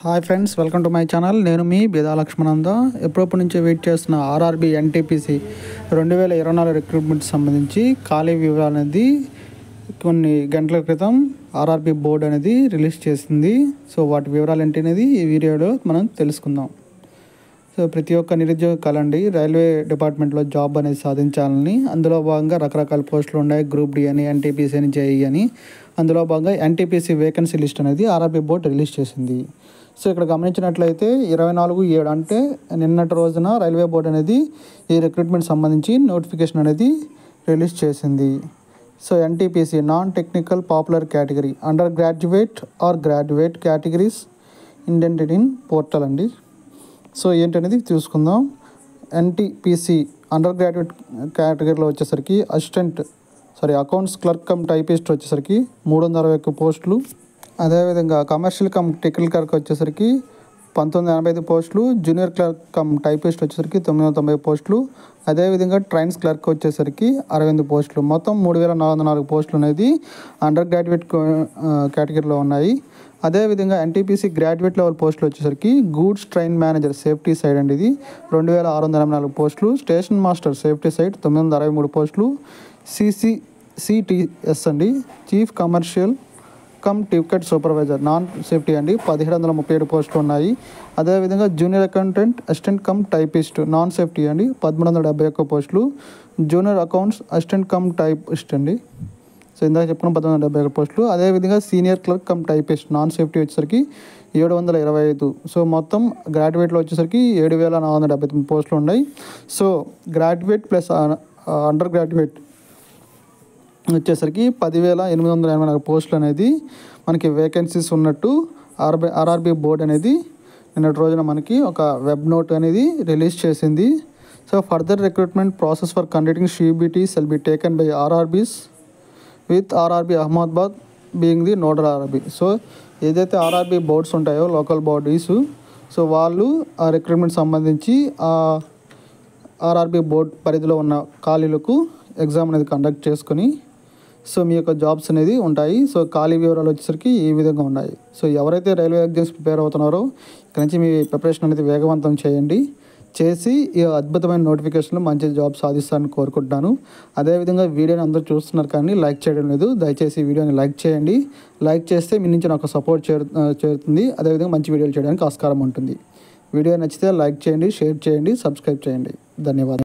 Hi friends, welcome to my channel. నేను మీ బేదా లక్ష్మణంద. ఎప్పుడప్పటి నుంచో wait చేస్తున్న ఆర్ఆర్బీ ఎన్టీపీసీ 2024 రిక్రూట్మెంట్ సంబంధించి ఖాళీ వివరాలు అనేది కొన్ని గంటల క్రితం ఆర్ఆర్బీ బోర్డు అనేది రిలీజ్ చేసింది. సో వాటి వివరాలు ఏంటి అనేది ఈ వీడియోలో మనం తెలుసుకుందాం. సో ప్రతి ఒక్క నిరుద్యోగ కలండి రైల్వే డిపార్ట్మెంట్లో జాబ్ అనేది సాధించాలని, అందులో భాగంగా రకరకాల పోస్టులు ఉన్నాయి. గ్రూప్ డి అని, ఎన్టీపీసీ అని, జేఈ అని. అందులో భాగంగా ఎన్టీపీసీ వేకెన్సీ లిస్ట్ అనేది ఆర్ఆర్బీ బోర్డు రిలీజ్ చేసింది. సో ఇక్కడ గమనించినట్లయితే 24/7 అంటే నిన్నటి రోజున రైల్వే బోర్డు అనేది ఈ రిక్రూట్మెంట్ సంబంధించి నోటిఫికేషన్ అనేది రిలీజ్ చేసింది. So NTPC non technical popular category under graduate or graduate categories indented in portal అండి. సో ఏంటనేది చూసుకుందాం. ఎన్టీపీసీ అండర్ గ్రాడ్యుయేట్ కేటగిరీలో వచ్చేసరికి అకౌంట్స్ క్లర్క్ కమ్ టైపిస్ట్ వచ్చేసరికి 361 పోస్టులు. అదేవిధంగా కమర్షియల్ కమ్ టెక్నికల్ క్లర్క్ వచ్చేసరికి 1985 పోస్టులు. జూనియర్ క్లర్క్ కమ్ టైపిస్ట్ వచ్చేసరికి 990 పోస్టులు. అదేవిధంగా ట్రైన్స్ క్లర్క్ వచ్చేసరికి 68 పోస్టులు. మొత్తం 3404 పోస్టులు అనేది అండర్ గ్రాడ్యుయేట్ కేటగిరీలో ఉన్నాయి. అదేవిధంగా ఎన్టీపీసీ గ్రాడ్యుయేట్ లెవెల్ పోస్టులు వచ్చేసరికి goods train manager safety side అండి, ఇది 2684 పోస్టులు. స్టేషన్ మాస్టర్ సేఫ్టీ సైడ్ 963 పోస్టులు. సిటిఎస్ అండి, chief commercial come ticket supervisor non safety అండి, 1737 పోస్టులు ఉన్నాయి. అదేవిధంగా junior accountant assistant cum typist non safety అండి, 1371 పోస్టులు. Junior accounts assistant cum typist అండి, సో ఇందాక చెప్పుకున్న 1371 పోస్టులు. అదేవిధంగా senior clerk cum typist non safety వచ్చేసరికి 725. సో మొత్తం గ్రాడ్యుయేట్లో వచ్చేసరికి 7479 పోస్టులు ఉన్నాయి. So graduate plus under graduate వచ్చేసరికి 10,884 పోస్టులు అనేది మనకి వేకెన్సీస్ ఉన్నట్టు ఆర్ఆర్బీ బోర్డు అనేది నిన్నటి రోజున మనకి ఒక వెబ్ నోట్ అనేది రిలీజ్ చేసింది. So further recruitment process for conducting CBT shall be taken by RRBs with RRB Ahmedabad being the nodal RRB. So ఏదైతే ఆర్ఆర్బీ బోర్డ్స్ ఉంటాయో లోకల్ బాడీస్, సో వాళ్ళు ఆ రిక్రూట్మెంట్ సంబంధించి ఆర్ఆర్బీ బోర్డ్ పరిధిలో ఉన్న ఖాళీలకు ఎగ్జామ్ అనేది కండక్ట్ చేసుకొని సో మీ యొక్క జాబ్స్ అనేది ఉంటాయి. సో ఖాళీ వివరాలు వచ్చేసరికి ఈ విధంగా ఉన్నాయి. సో ఎవరైతే రైల్వే ఎగ్జామ్స్ ప్రిపేర్ అవుతున్నారో ఇక్కడ నుంచి మీ ప్రిపరేషన్ అనేది వేగవంతం చేసి ఈ అద్భుతమైన నోటిఫికేషన్లో మంచి జాబ్ సాధిస్తారని కోరుకుంటున్నాను. అదేవిధంగా వీడియోని అందరూ చూస్తున్నారు కానీ లైక్ చేయడం లేదు. దయచేసి వీడియోని లైక్ చేయండి. లైక్ చేస్తే మీ నుంచి నాకు సపోర్ట్ చేరుతుంది. అదేవిధంగా మంచి వీడియోలు చేయడానికి ఆస్కారం ఉంటుంది. వీడియో నచ్చితే లైక్ చేయండి, షేర్ చేయండి, సబ్స్క్రైబ్ చేయండి. ధన్యవాదాలు.